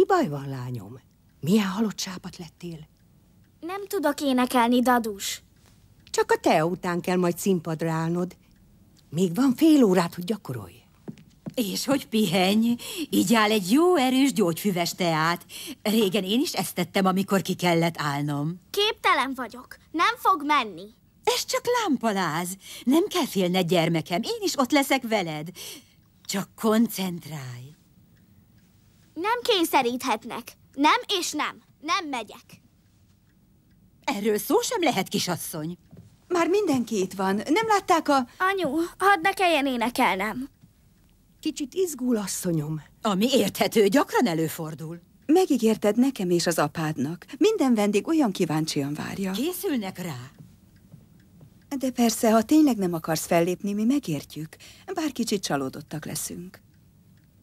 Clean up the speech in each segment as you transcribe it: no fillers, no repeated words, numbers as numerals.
Mi baj van, lányom? Milyen halott sápat lettél? Nem tudok énekelni, Dadus. Csak a tea után kell majd színpadra állnod. Még van fél órát, hogy gyakorolj. És hogy pihenj, így áll egy jó erős gyógyfüves teát. Régen én is ezt tettem, amikor ki kellett állnom. Képtelen vagyok. Nem fog menni. Ez csak lámpaláz. Nem kell félned, gyermekem. Én is ott leszek veled. Csak koncentrálj. Nem kényszeríthetnek. Nem és nem. Nem megyek. Erről szó sem lehet, kisasszony. Már mindenki itt van. Nem látták a... Anyu, hadd ne kelljen énekelnem. Kicsit izgul, asszonyom. Ami érthető, gyakran előfordul. Megígérted nekem és az apádnak. Minden vendég olyan kíváncsian várja. Készülnek rá. De persze, ha tényleg nem akarsz fellépni, mi megértjük. Bár kicsit csalódottak leszünk.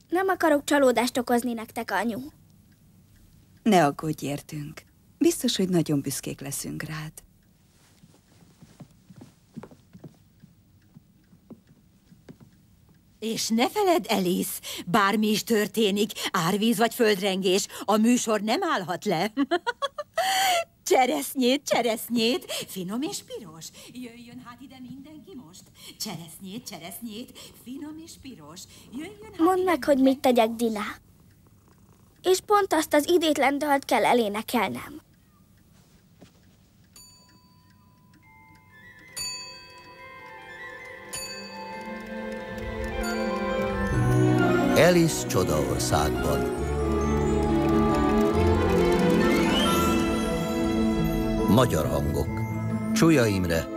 Nem akarok csalódást okozni nektek, anyu. Ne aggódj értünk. Biztos, hogy nagyon büszkék leszünk rád. És ne feledd, Alice, bármi is történik, árvíz vagy földrengés, a műsor nem állhat le. Cseresznyét, cseresznyét, finom és piros. Jöjjön hát ide mindenki most. Cseresznyét, cseresznyét, finom és piros. Jöjjön hát Mondd meg, hogy mit tegyek, Dina. És pont azt az idétlen dalt kell elénekelnem. Alice Csodaországban. Magyar hangok: Csuja Imre,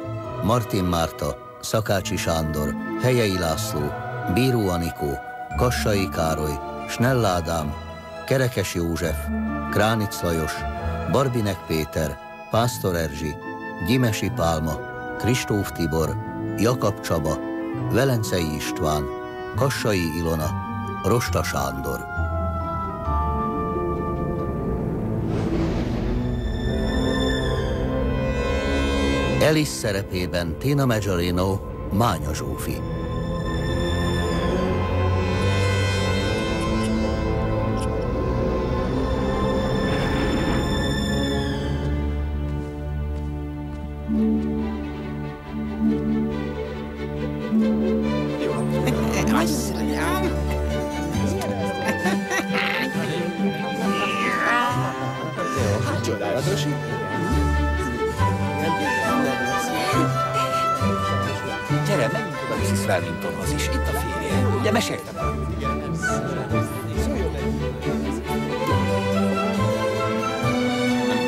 Martin Márta, Szakácsi Sándor, Helyei László, Bíró Anikó, Kassai Károly, Snell Ádám, Kerekes József, Kránic Lajos, Barbinek Péter, Pásztor Erzsi, Gyimesi Pálma, Kristóf Tibor, Jakab Csaba, Velencei István, Kassai Ilona, Rosta Sándor. Alice szerepében Tina Majorino, Mánya Zsófi. Csodálatos. Gyere, menjünk oda Mrs. Wellingtonhoz is, itt a férje. Ugye meséltem el? Nem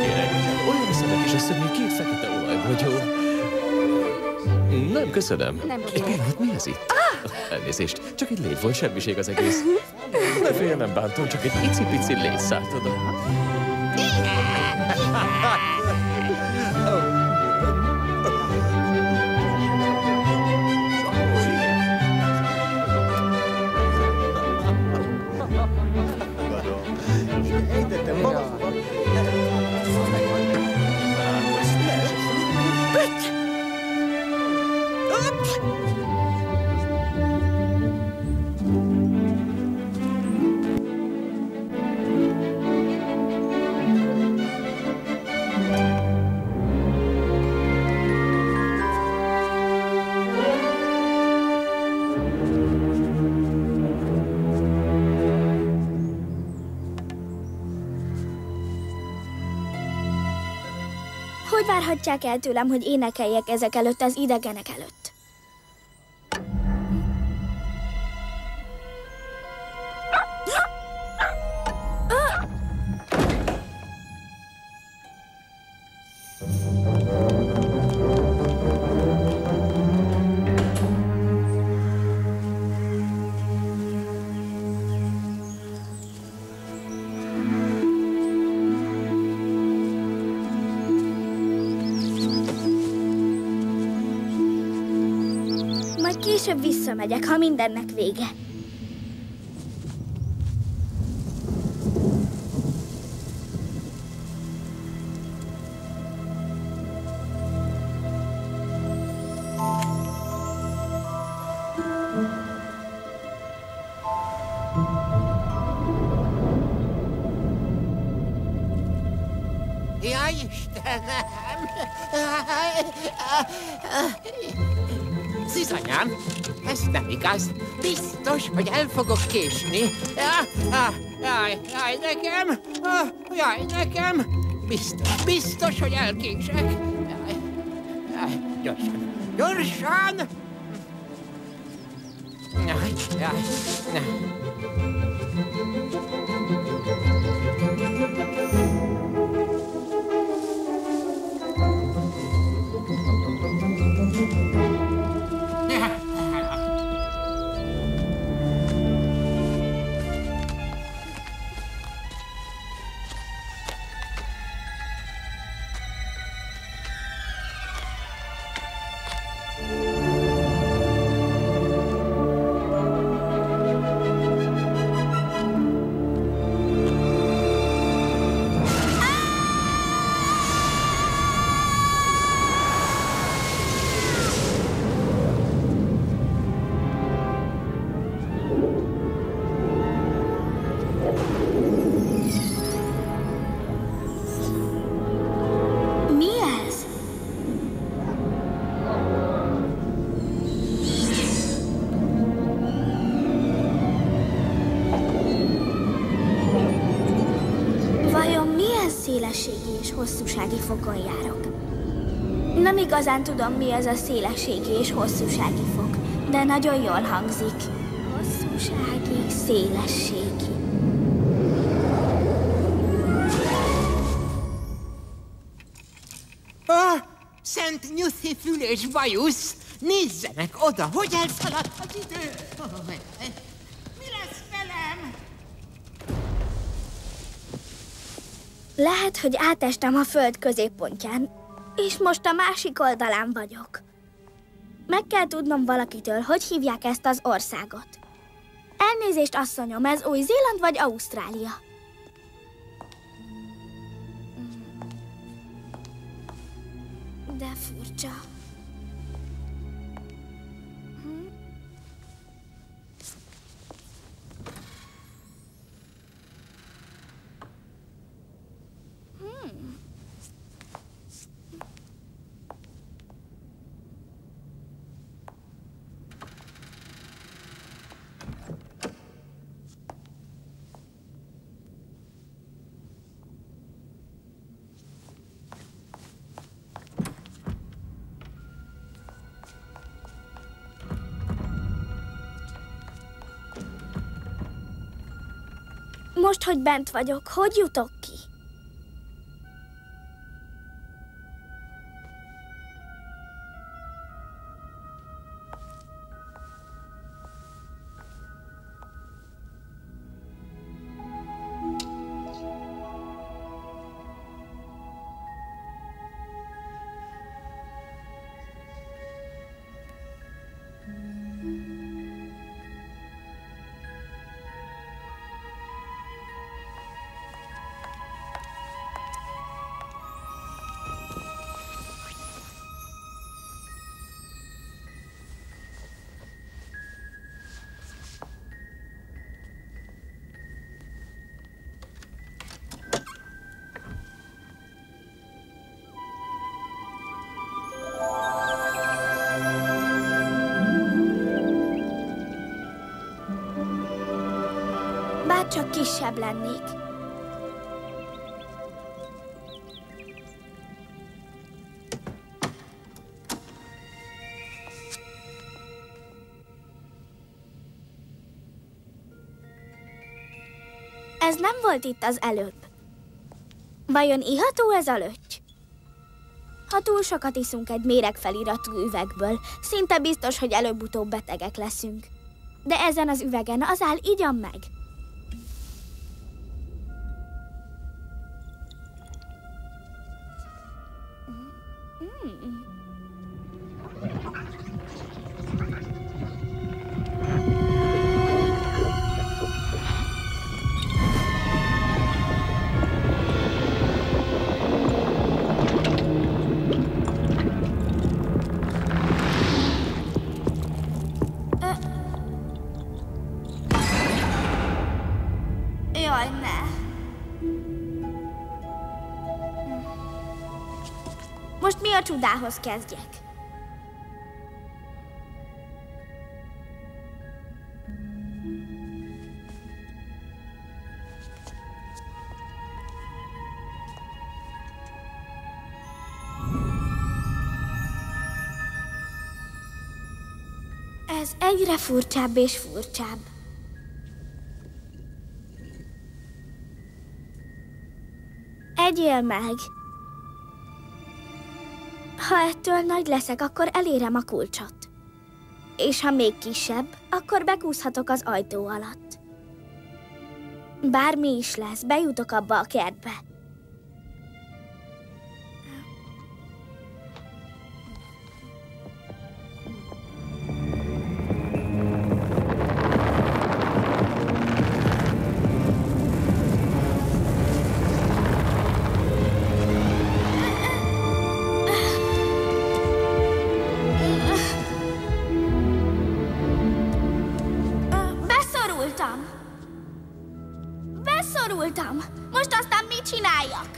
kérek. Olyan szedek is azt, hogy még 2 fekete olajbogyó. Nem, köszönöm. Nem Egy kérek. pillanat, mi ez itt? Elnézést, csak egy légy volt, semmiség az egész. Ne félj, nem bántom, csak egy icipici légy szállt oda. Hogy várhatják el tőlem, hogy énekeljek ezek előtt az idegenek előtt? Majd később visszamegyek, ha mindennek vége. Jaj, Istenem! Zizanyám, ez nem igaz. Biztos, hogy el fogok késni. Jaj, nekem! Jaj, nekem! Biztos, hogy elkések. Gyorsan! Gyorsan! Jaj. Szélességi és hosszúsági fokon járok. Nem igazán tudom, mi ez a szélességi és hosszúsági fok, de nagyon jól hangzik. Hosszúsági, szélességi. Szent Nyuszi fül és bajusz! Nézzenek oda, hogy elszaladt az idő! Mi lesz velem? Lehet, hogy átestem a föld középpontján, és most a másik oldalán vagyok. Meg kell tudnom valakitől, hogy hívják ezt az országot. Elnézést, asszonyom, ez Új-Zéland vagy Ausztrália? De furcsa. Most, hogy bent vagyok, hogy jutok ki? Bár csak kisebb lennék. Ez nem volt itt az előbb. Vajon iható ez a lötty? Ha túl sokat iszunk egy méregfeliratú üvegből, szinte biztos, hogy előbb-utóbb betegek leszünk. De ezen az üvegen az áll, igyam meg. Jaj, ne. Most mi a csodához kezdjek? Ez egyre furcsább és furcsább. Egyél meg! Ha ettől nagy leszek, akkor elérem a kulcsot. És ha még kisebb, akkor bekúszhatok az ajtó alatt. Bármi is lesz, bejutok abba a kertbe. Beszorultam! Most aztán mit csináljak?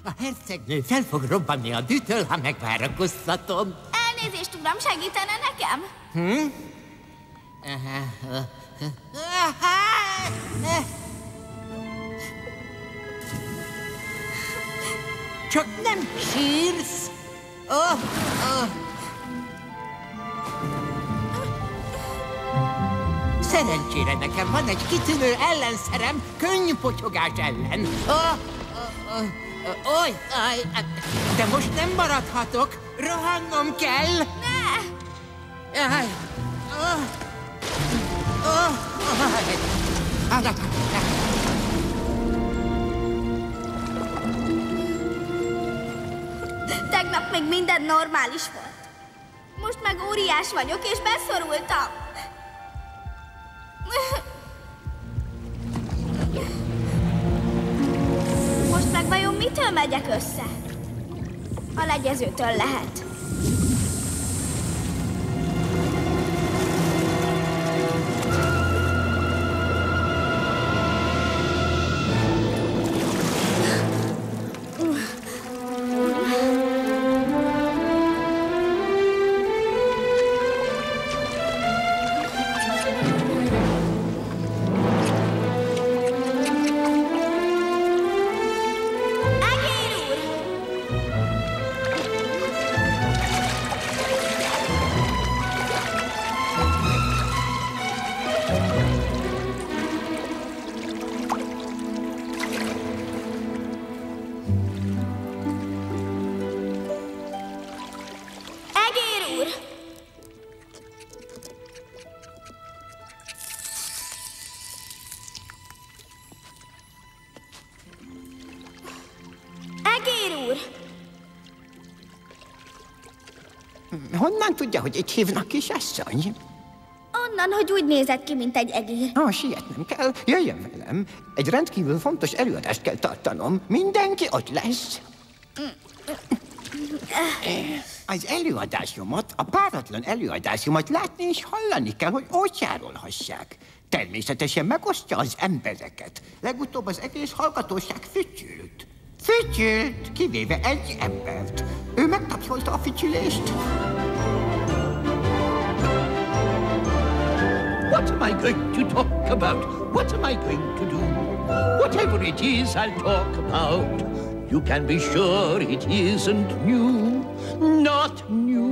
A hercegnő fel fog robbanni a dűtől, ha megvárakoztatom. Elnézést, uram, segítene nekem? Csak nem sírsz! Szerencsére nekem van egy kitűnő ellenszerem könnypotyogás ellen. De most nem maradhatok, rohannom kell. Ne! Tegnap még minden normális volt. Most meg óriás vagyok, és beszorultam. Most meg vajon mitől megyek össze? A legyezőtől lehet. Honnan tudja, hogy így hívnak, kisasszony? Onnan, hogy úgy nézett ki, mint egy egér. Sietnem kell. Jöjjön velem. Egy rendkívül fontos előadást kell tartanom. Mindenki ott lesz. Az előadásomat, a páratlan előadásomat látni és hallani kell, hogy ótyárolhassák. Természetesen megosztja az embereket. Legutóbb az egész hallgatóság fütyült. Fütyült, kivéve egy embert. Ő megtapsolta a fütyülést. What am I going to talk about? What am I going to do? Whatever it is I'll talk about, you can be sure it isn't new. Not new.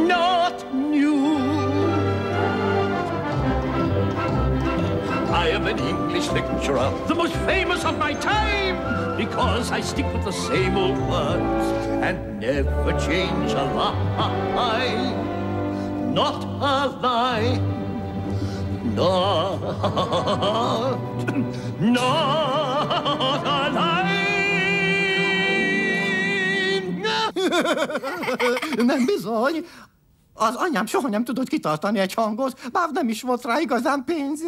Not new. I am an English lecturer, the most famous of my time, because I stick with the same old words and never change a line. Not a line. Not a line. Nem bizony. Az anyám soha nem tudott kitartani egy hangot, bár nem is volt rá igazán pénz.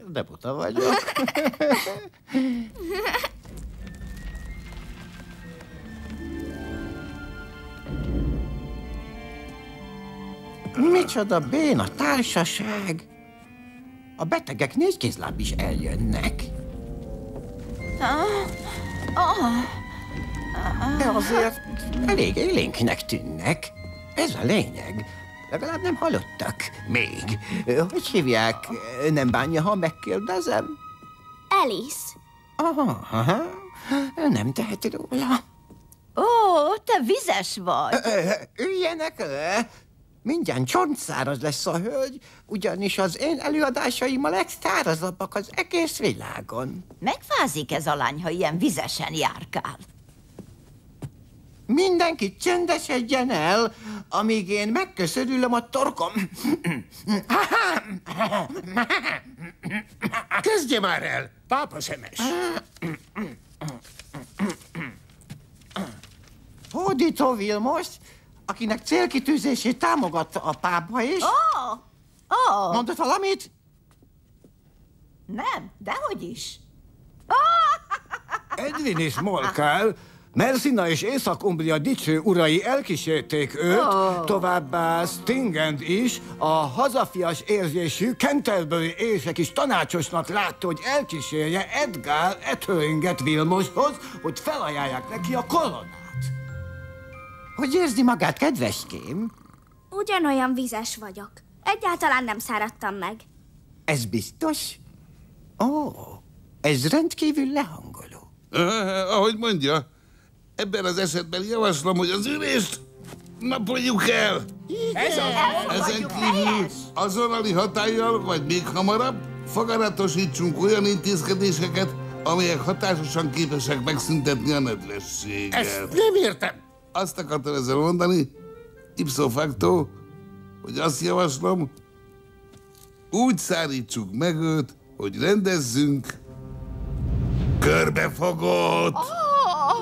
De buta vagyok. Micsoda béna társaság! A betegek négykézláb is eljönnek. De azért elég élénknek tűnnek. Ez a lényeg. Legalább nem halottak. Még. Hogy hívják? Nem bánja, ha megkérdezem? Alice. Aha. Nem teheti róla. Ó, te vizes vagy. Üljenek le! Mindjárt csontszáraz lesz a hölgy, ugyanis az én előadásaim a legszárazabbak az egész világon. Megfázik ez a lány, ha ilyen vizesen járkál. Mindenki csendesedjen el, amíg én megköszörülöm a torkom. Kezdje már el, pápa szemes! Hódító Vilmos, akinek célkitűzését támogatta a pápa is. Mondott valamit? Nem, dehogy is. Edwin és Molkál, Mersina és Észak-Umbria dicső urai elkísérték őt, továbbá Stingend is, a hazafias érzésű Canterbury ések is tanácsosnak látta, hogy elkísérje Edgar Atheringet Vilmoshoz, hogy felajánlják neki a koronát. Hogy érzi magát, kedveském? Ugyanolyan vizes vagyok. Egyáltalán nem száradtam meg. Ez biztos? Ó, ez rendkívül lehangoló. Ahogy mondja, ebben az esetben javaslom, hogy az ülést napoljuk el. Ezen kívül azonnali hatállyal, vagy még hamarabb, foganatosítsunk olyan intézkedéseket, amelyek hatásosan képesek megszüntetni a nedvességet. Ezt nem értem. Azt akartam ezzel mondani, ipso facto, hogy azt javaslom, úgy szárítsuk meg őt, hogy rendezzünk körbefogót.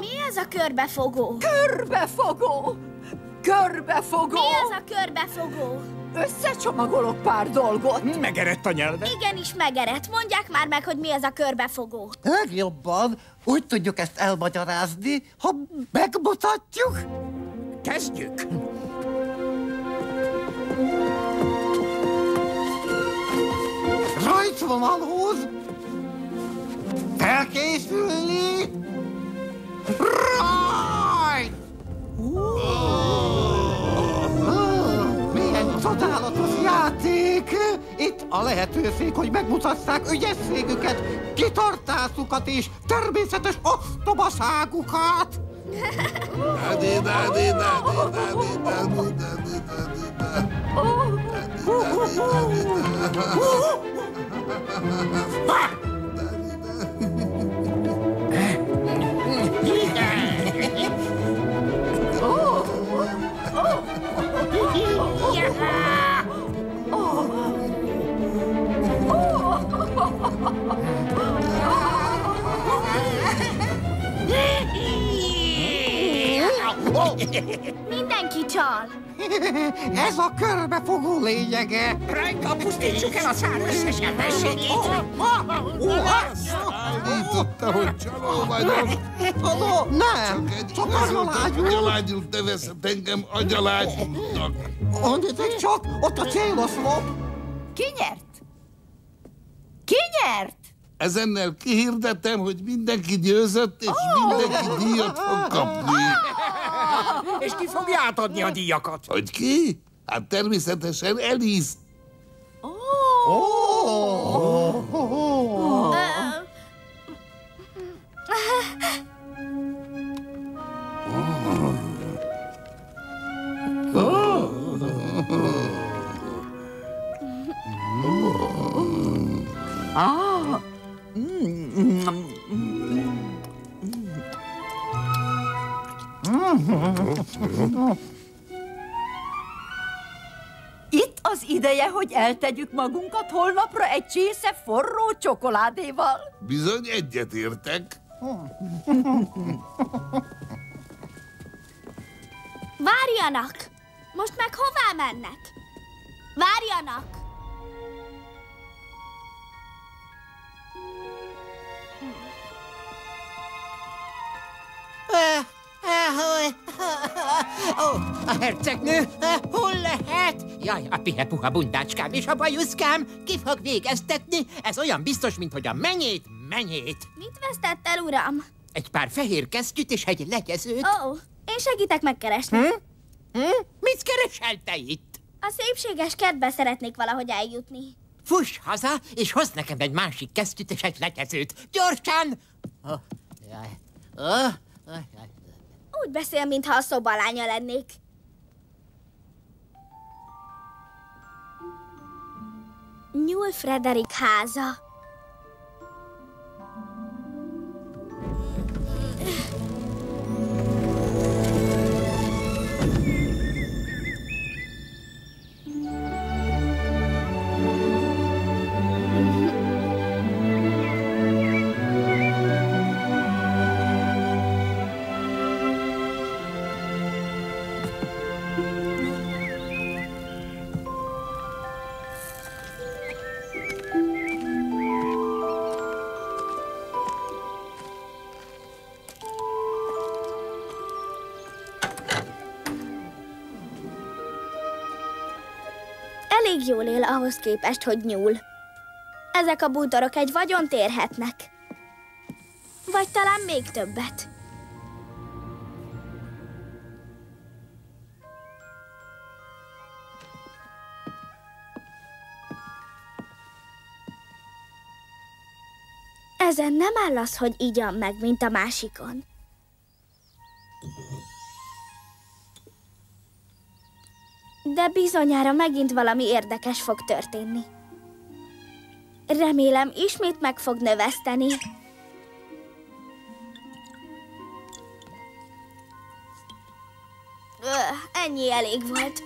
Mi ez a körbefogó? Körbefogó! Körbefogó! Mi ez a körbefogó? Összecsomagolok pár dolgot. Megerett a nyelve. Igenis megerett. Mondják már meg, hogy mi ez a körbefogó. Legjobban úgy tudjuk ezt elmagyarázni, ha megmutatjuk. Kezdjük. Rajtvonalhoz felkészülni. Rajt! Milyen csodálatos játék! Itt a lehetőség, hogy megmutassák ügyességüket, kitartásukat és természetes ostobaságukat! Mindenki csal. Ez a körbefogó lényege. Rajta, pusztítsuk el a szár összes ellenségét. Állította, hogy csaló vagyok. Nem, csak agyalágyul. Agyalágyul nevezhet engem agyalágyulnak. Mondjátok csak, ott a céloszlop. Ki nyert? Ki nyert? Ezennel kihirdettem, hogy mindenki győzött, és mindenki díjat fog kapni. És ki fogja átadni a díjakat? Hogy ki? Hát természetesen Alice. Itt az ideje, hogy eltegyük magunkat holnapra egy csésze forró csokoládéval. Bizony egyetértek. Várjanak! Most meg hová mennek? Várjanak! A hercegnő, hol lehet? Jaj, a pihe-puha bundácskám és a bajuszkám ki fog végeztetni? Ez olyan biztos, mint hogy a menyét. Mit vesztett el, uram? Egy pár fehér kesztyűt és egy legyezőt. Ó, én segítek megkeresni. Mit keresel te itt? A szépséges kertbe szeretnék valahogy eljutni. Fuss haza, és hozz nekem egy másik kesztyűt és egy legyezőt. Gyorsan! Úgy beszél, mintha a szobalánya lennék. Nyúl Frederik háza. Elég jól él ahhoz képest, hogy nyúl. Ezek a bútorok egy vagyont érhetnek. Vagy talán még többet. Ezen nem áll az, hogy igyan meg, mint a másikon. De bizonyára megint valami érdekes fog történni. Remélem, ismét meg fog növeszteni. Ennyi elég volt.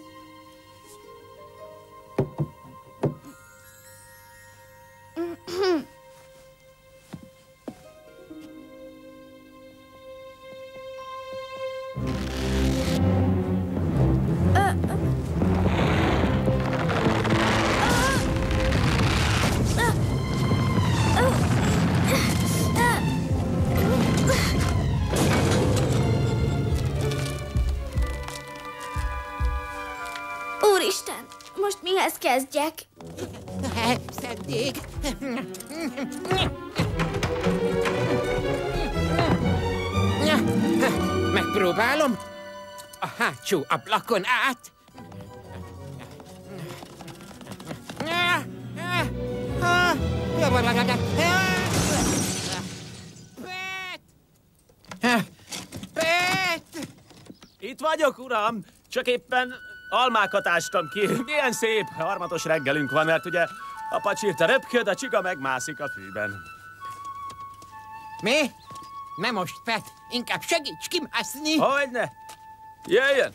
Úristen, most mihez kezdjek? Szeddig. Megpróbálom. A hátsó ablakon át. Itt vagyok, uram! Csak éppen almákat ástam ki. Milyen szép, harmatos reggelünk van, mert ugye a pacsirta röpköd, a csiga megmászik a fűben. Mi? Nem most, Pet. Inkább segíts kimászni. Hogyne? Jöjjön!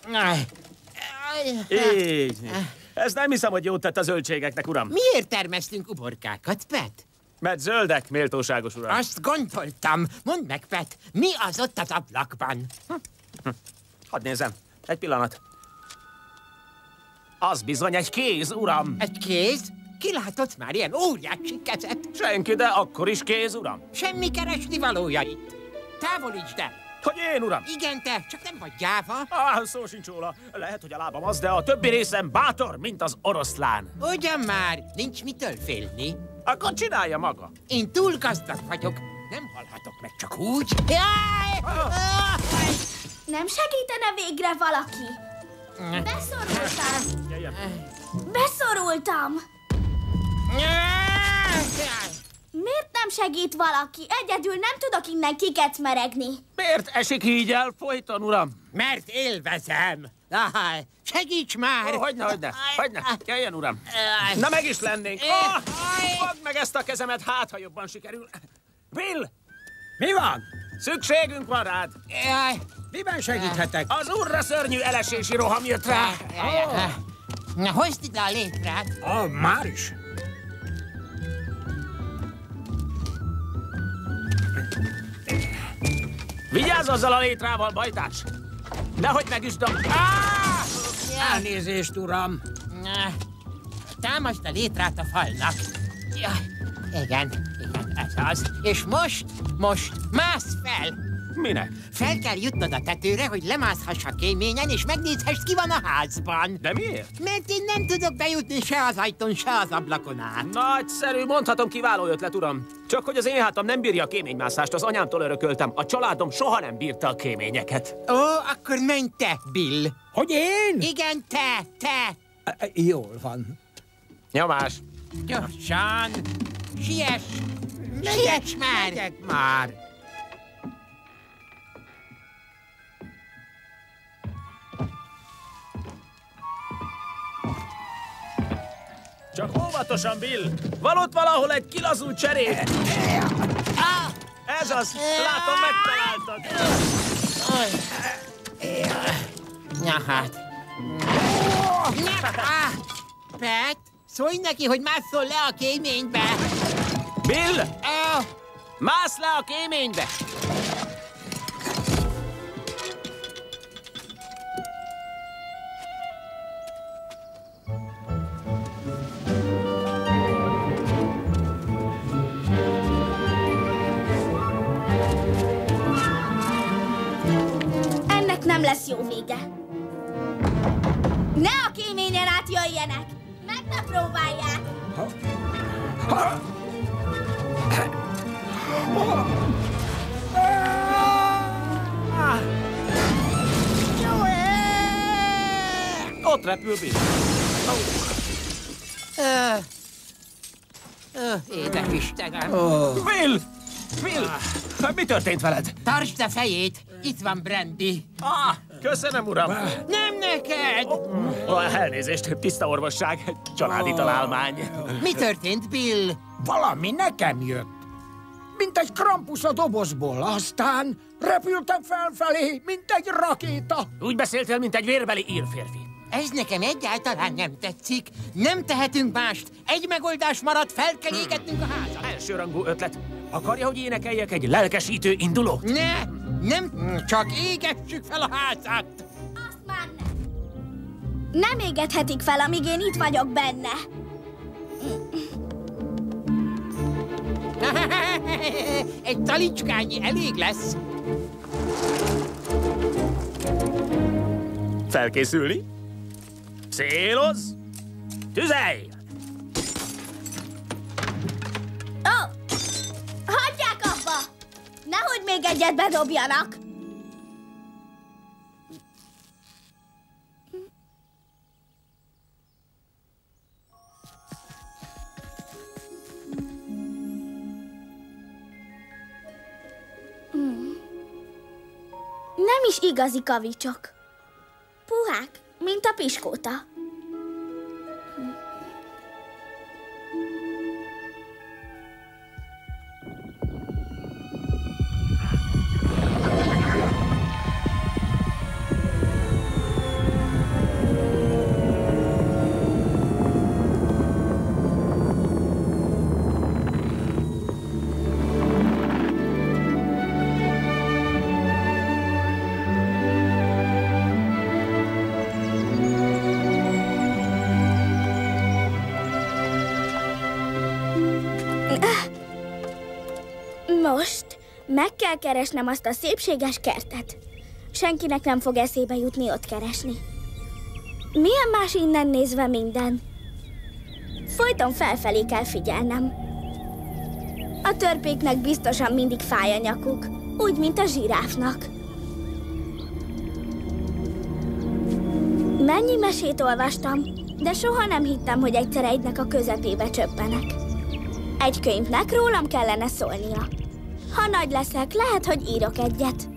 Így. Ez nem hiszem, hogy jót tett a zöldségeknek, uram. Miért termesztünk uborkákat, Pet? Mert zöldek, méltóságos uram. Azt gondoltam. Mondd meg, Pet, mi az ott az ablakban? Hadd nézzem. Egy pillanat. Az bizony egy kéz, uram. Egy kéz? Ki látott már ilyen óriási kezet? Senki, de akkor is kéz, uram. Semmi keresni valója itt. Távolítsd el. Hogy én, uram? Igen, te, csak nem vagy gyáva. Szó sincs róla. Lehet, hogy a lábam az, de a többi részem bátor, mint az oroszlán. Ugyan már, nincs mitől félni. Akkor csinálja maga. Én túl gazdag vagyok. Nem halhatok meg csak úgy. Nem segítene végre valaki? Beszorultam. Beszorultam. Miért nem segít valaki? Egyedül nem tudok innen kikecmeregni. Miért esik így el folyton, uram? Mert élvezem. Segíts már! Hogyne. Jöjjön, uram. Na, meg is lennénk. Fogd meg ezt a kezemet, hát, ha jobban sikerül. Bill! Mi van? Szükségünk van rád. Miben segíthetek? Az urra szörnyű elesési roham jött rá. Na, hozd ide a létrát. Már is. Vigyázz azzal a létrával, bajtás! Nehogy megüsd a... Elnézést, uram. Támasd a létrát a falnak. Igen, ez az. És most mász fel! Minek? Fel kell jutnod a tetőre, hogy lemászhass a kéményen, és megnézhess, ki van a házban. De miért? Mert én nem tudok bejutni se az ajtón, se az ablakon át. Nagyszerű, mondhatom, kiváló ötlet, uram. Csak hogy az én hátam nem bírja a kéménymászást, az anyámtól örököltem. A családom soha nem bírta a kéményeket. Ó, akkor menj te, Bill. Hogy én? Igen, te. Jól van. Nyomás. Gyorsan. Siess már. Megyek már. Csak óvatosan, Bill! Van ott valahol egy kilazult cserép! Ez az! Látom, megtaláltad! Na hát. Pet, szólj neki, hogy másszol le a kéménybe! Bill! Mász le a kéménybe! Nem lesz jó vége. Ne a kéményen átjöjjenek! Meg ne próbálják! Ott repül Bill. Édes Istenem! Bill! Bill! Mi történt veled? Tartsd a fejét! Itt van Brandy. Köszönöm, uram! Nem neked! Elnézést, tiszta orvosság, családi találmány. Mi történt, Bill? Valami nekem jött. Mint egy Krampus a dobozból, aztán repültem felfelé, mint egy rakéta. Úgy beszéltél, mint egy vérbeli írférfi. Ez nekem egyáltalán nem tetszik. Nem tehetünk mást. Egy megoldás maradt, fel kell égetnünk a házat. Elsőrangú ötlet. Akarja, hogy énekeljek egy lelkesítő indulót? Nem, csak égessük fel a házat. Azt már nem égethetik fel, amíg én itt vagyok benne. Egy talicskányi elég lesz. Felkészülni? Célozz! Tüzelj! Hagyják abba! Nehogy még egyet bedobjanak! Nem is igazi kavicsok. Puhák, mint a piskóta. Most meg kell keresnem azt a szépséges kertet. Senkinek nem fog eszébe jutni ott keresni. Milyen más innen nézve minden? Folyton felfelé kell figyelnem. A törpéknek biztosan mindig fáj a nyakuk, úgy, mint a zsiráfnak. Mennyi mesét olvastam, de soha nem hittem, hogy egyszer egynek a közepébe csöppenek. Egy könyvnek rólam kellene szólnia. Ha nagy leszek, lehet, hogy írok egyet.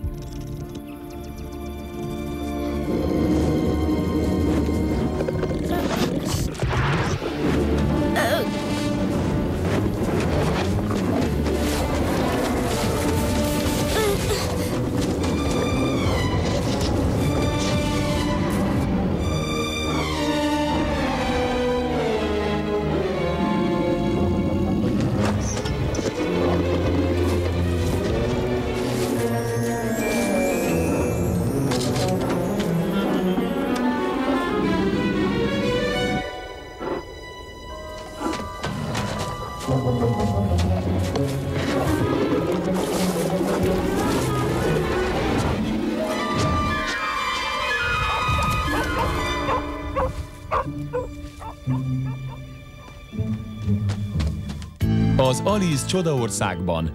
Az Alice Csodaországban